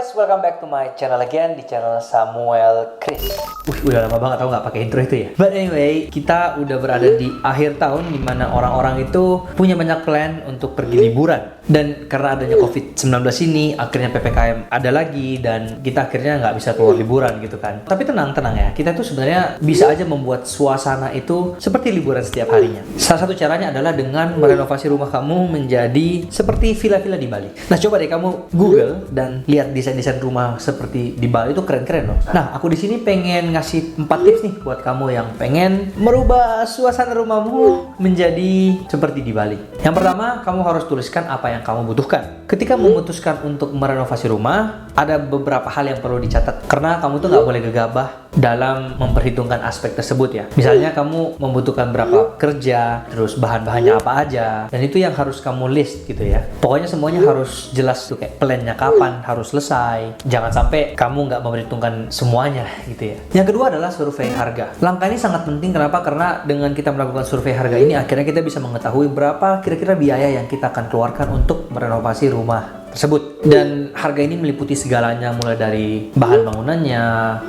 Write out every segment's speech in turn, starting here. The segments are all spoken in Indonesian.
guys, welcome back to my channel again, di channel Samuel Chris. Udah lama banget tau nggak pakai intro itu ya. But anyway, kita udah berada di akhir tahun dimana orang-orang itu punya banyak plan untuk pergi liburan. Dan karena adanya COVID-19 ini, akhirnya PPKM ada lagi dan kita akhirnya nggak bisa keluar liburan gitu kan. Tapi tenang ya, kita tuh sebenarnya bisa aja membuat suasana itu seperti liburan setiap harinya. Salah satu caranya adalah dengan merenovasi rumah kamu menjadi seperti villa-villa di Bali. Nah, coba deh kamu Google dan lihat desain-desain rumah seperti di Bali itu keren-keren loh. Nah, aku di sini pengen ngasih 4 tips nih buat kamu yang pengen merubah suasana rumahmu menjadi seperti di Bali. Yang pertama, kamu harus tuliskan apa yang kamu butuhkan. Ketika memutuskan untuk merenovasi rumah, ada beberapa hal yang perlu dicatat karena kamu tuh nggak boleh gegabah dalam memperhitungkan aspek tersebut ya. Misalnya kamu membutuhkan berapa kerja, terus bahan-bahannya apa aja, dan itu yang harus kamu list gitu ya. Pokoknya semuanya harus jelas tuh, kayak plannya kapan harus selesai. Jangan sampai kamu nggak memperhitungkan semuanya gitu ya. Yang kedua adalah survei harga. Langkah ini sangat penting, kenapa? Karena dengan kita melakukan survei harga ini, akhirnya kita bisa mengetahui berapa kira-kira biaya yang kita akan keluarkan untuk merenovasi rumah tersebut. Dan harga ini meliputi segalanya, mulai dari bahan bangunannya,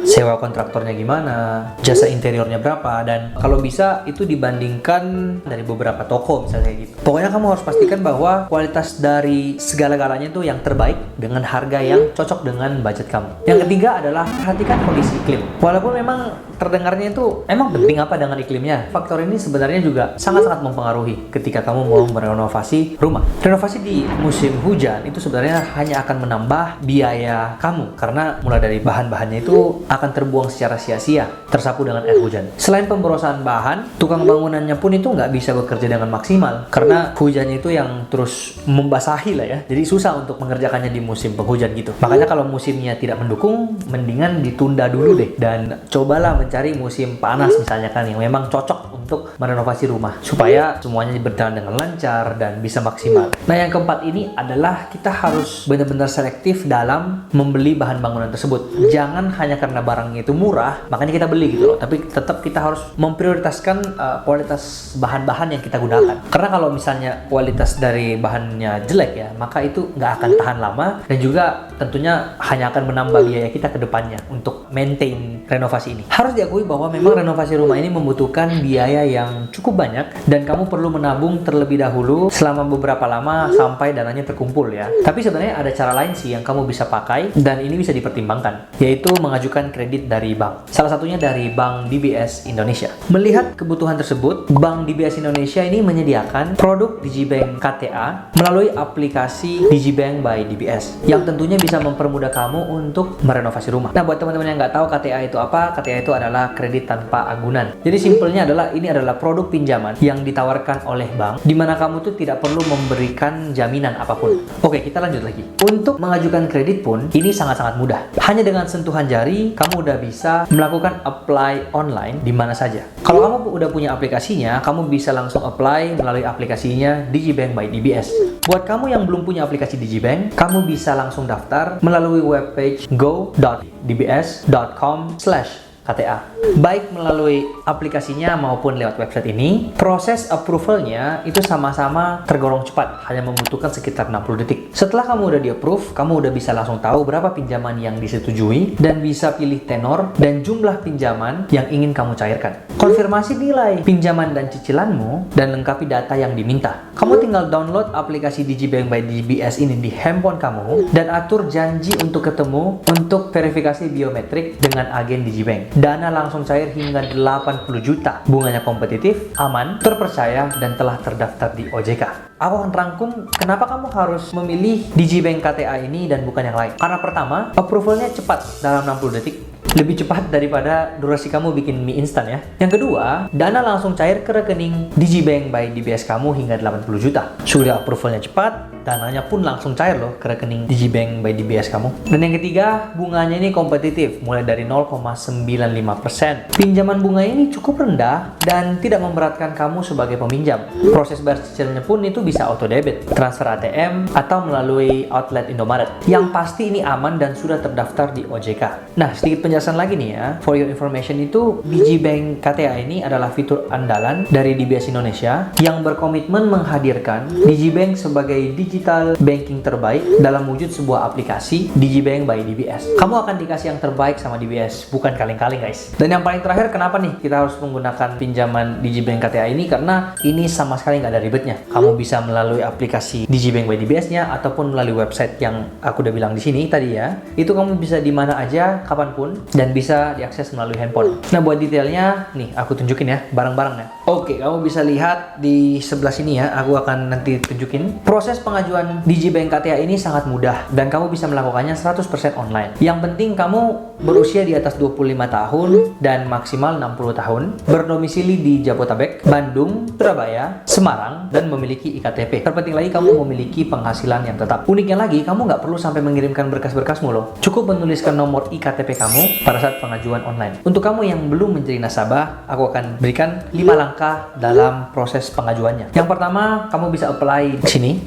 sewa kontraktornya gimana, jasa interiornya berapa, dan kalau bisa itu dibandingkan dari beberapa toko misalnya gitu. Pokoknya kamu harus pastikan bahwa kualitas dari segala-galanya itu yang terbaik dengan harga yang cocok dengan budget kamu. Yang ketiga adalah perhatikan kondisi iklim. Walaupun memang terdengarnya itu emang penting apa dengan iklimnya, faktor ini sebenarnya juga sangat-sangat mempengaruhi ketika kamu mau merenovasi rumah. Renovasi di musim hujan itu sebenarnya hanya akan menambah biaya kamu karena mulai dari bahan-bahannya itu akan terbuang secara sia-sia, tersapu dengan air hujan. Selain pemborosan bahan, tukang bangunannya pun itu nggak bisa bekerja dengan maksimal karena hujannya itu yang terus membasahi lah ya. Jadi susah untuk mengerjakannya di musim penghujan gitu. Makanya kalau musimnya tidak mendukung, mendingan ditunda dulu deh dan cobalah mencari musim panas misalnya kan, yang memang cocok untuk merenovasi rumah supaya semuanya berjalan dengan lancar dan bisa maksimal. Nah, yang keempat ini adalah kita harus benar-benar selektif dalam membeli bahan bangunan tersebut. Jangan hanya karena barangnya itu murah makanya kita beli gitu loh, tapi tetap kita harus memprioritaskan kualitas bahan-bahan yang kita gunakan. Karena kalau misalnya kualitas dari bahannya jelek ya, maka itu nggak akan tahan lama dan juga tentunya hanya akan menambah biaya kita ke depannya untuk maintain renovasi ini. Harus diakui bahwa memang renovasi rumah ini membutuhkan biaya yang cukup banyak dan kamu perlu menabung terlebih dahulu selama beberapa lama sampai dananya terkumpul ya. Tapi sebenarnya ada cara lain sih yang kamu bisa pakai dan ini bisa dipertimbangkan, yaitu mengajukan kredit dari bank. Salah satunya dari Bank DBS Indonesia. Melihat kebutuhan tersebut, Bank DBS Indonesia ini menyediakan produk Digibank KTA melalui aplikasi Digibank by DBS yang tentunya bisa mempermudah kamu untuk merenovasi rumah. Nah, buat teman-teman yang nggak tahu KTA itu apa, KTA itu adalah kredit tanpa agunan. Jadi simpelnya adalah ini adalah produk pinjaman yang ditawarkan oleh bank di mana kamu tuh tidak perlu memberikan jaminan apapun. Oke, kita lanjut lagi. Untuk mengajukan kredit pun ini sangat-sangat mudah. Hanya dengan sentuhan jari kamu udah bisa melakukan apply online di mana saja. Kalau kamu udah punya aplikasinya, kamu bisa langsung apply melalui aplikasinya Digibank by DBS. Buat kamu yang belum punya aplikasi Digibank, kamu bisa langsung daftar melalui webpage go.dbs.com/KTA. Baik melalui aplikasinya maupun lewat website ini, proses approvalnya itu sama-sama tergolong cepat, hanya membutuhkan sekitar 60 detik. Setelah kamu udah di-approve, kamu udah bisa langsung tahu berapa pinjaman yang disetujui dan bisa pilih tenor dan jumlah pinjaman yang ingin kamu cairkan. Konfirmasi nilai pinjaman dan cicilanmu dan lengkapi data yang diminta. Kamu tinggal download aplikasi Digibank by DBS ini di handphone kamu dan atur janji untuk ketemu untuk verifikasi biometrik dengan agen Digibank. Dana langsung cair hingga 80 juta. Bunganya kompetitif, aman, terpercaya, dan telah terdaftar di OJK. Aku akan rangkum kenapa kamu harus memilih Digibank KTA ini dan bukan yang lain. Karena pertama, approvalnya cepat dalam 60 detik. Lebih cepat daripada durasi kamu bikin mie instan ya. Yang kedua, dana langsung cair ke rekening Digibank by DBS kamu hingga 80 juta. Sudah approvalnya cepat, dananya pun langsung cair loh ke rekening Digibank by DBS kamu. Dan yang ketiga, bunganya ini kompetitif, mulai dari 0,95%. Pinjaman bunga ini cukup rendah dan tidak memberatkan kamu sebagai peminjam. Proses bayar cicilannya pun itu bisa auto debit, transfer ATM, atau melalui outlet Indomaret. Yang pasti ini aman dan sudah terdaftar di OJK. Nah, sedikit penjelasan lagi nih ya, for your information itu Digibank KTA ini adalah fitur andalan dari DBS Indonesia yang berkomitmen menghadirkan Digibank sebagai digital digital banking terbaik dalam wujud sebuah aplikasi Digibank by DBS. Kamu akan dikasih yang terbaik sama DBS, bukan kaleng-kaleng guys. Dan yang paling terakhir, kenapa nih kita harus menggunakan pinjaman Digibank KTA ini? Karena ini sama sekali nggak ada ribetnya. Kamu bisa melalui aplikasi Digibank by DBS-nya ataupun melalui website yang aku udah bilang di sini tadi ya. Itu kamu bisa di mana aja, kapanpun, dan bisa diakses melalui handphone. Nah, buat detailnya, nih aku tunjukin ya, bareng-bareng ya. Oke, kamu bisa lihat di sebelah sini ya, aku akan nanti tunjukin. Proses pengajuan Digibank KTA ini sangat mudah dan kamu bisa melakukannya 100% online. Yang penting kamu berusia di atas 25 tahun dan maksimal 60 tahun, berdomisili di Jabodetabek, Bandung, Surabaya, Semarang, dan memiliki IKTP. Terpenting lagi, kamu memiliki penghasilan yang tetap. Uniknya lagi, kamu nggak perlu sampai mengirimkan berkas-berkasmu loh. Cukup menuliskan nomor IKTP kamu pada saat pengajuan online. Untuk kamu yang belum menjadi nasabah, aku akan berikan 5 langkah dalam proses pengajuannya. Yang pertama, kamu bisa apply di sini,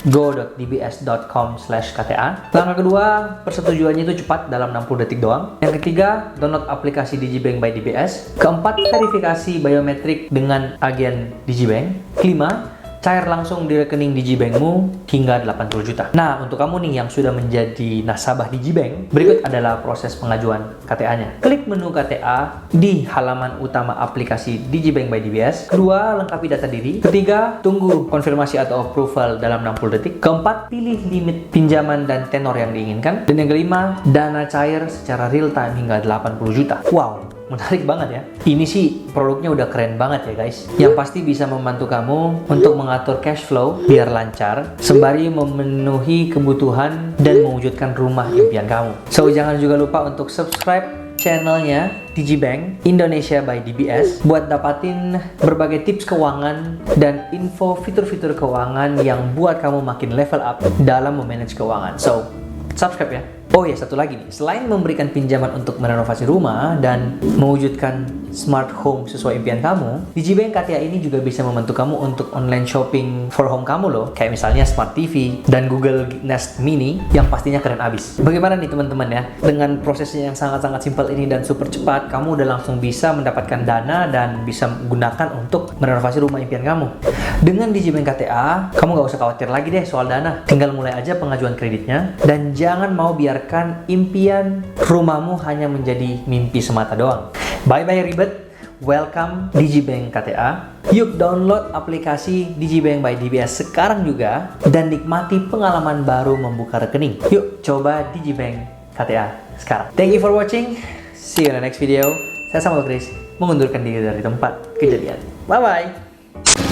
go.dbs.com/kta. Langkah kedua, persetujuannya itu cepat dalam 60 detik doang. Yang ketiga, download aplikasi Digibank by DBS. Keempat, verifikasi biometrik dengan agen Digibank. Kelima, cair langsung di rekening Digibankmu hingga 80 juta. Nah, untuk kamu nih yang sudah menjadi nasabah Digibank, berikut adalah proses pengajuan KTA-nya. Klik menu KTA di halaman utama aplikasi Digibank by DBS. Kedua, lengkapi data diri. Ketiga, tunggu konfirmasi atau approval dalam 60 detik. Keempat, pilih limit pinjaman dan tenor yang diinginkan. Dan yang kelima, dana cair secara real time hingga 80 juta. Wow, menarik banget ya. Ini sih produknya udah keren banget ya guys. Yang pasti bisa membantu kamu untuk mengatur cash flow biar lancar, sembari memenuhi kebutuhan dan mewujudkan rumah impian kamu. So, jangan juga lupa untuk subscribe channelnya Digibank Indonesia by DBS buat dapatin berbagai tips keuangan dan info fitur-fitur keuangan yang buat kamu makin level up dalam memanage keuangan. So, subscribe ya. Oh ya, satu lagi nih, selain memberikan pinjaman untuk merenovasi rumah dan mewujudkan smart home sesuai impian kamu, Digibank KTA ini juga bisa membantu kamu untuk online shopping for home kamu loh, kayak misalnya Smart TV dan Google Nest Mini yang pastinya keren abis. Bagaimana nih teman-teman ya, dengan prosesnya yang sangat-sangat simpel ini dan super cepat, kamu udah langsung bisa mendapatkan dana dan bisa gunakan untuk merenovasi rumah impian kamu. Dengan Digibank KTA, kamu gak usah khawatir lagi deh soal dana, tinggal mulai aja pengajuan kreditnya dan jangan mau biarkan impian rumahmu hanya menjadi mimpi semata doang. Bye-bye ribet, welcome Digibank KTA. Yuk download aplikasi Digibank by DBS sekarang juga dan nikmati pengalaman baru membuka rekening. Yuk coba Digibank KTA sekarang. Thank you for watching, see you in the next video. Saya Samuel Chris, mengundurkan diri dari tempat kejadian. Bye-bye.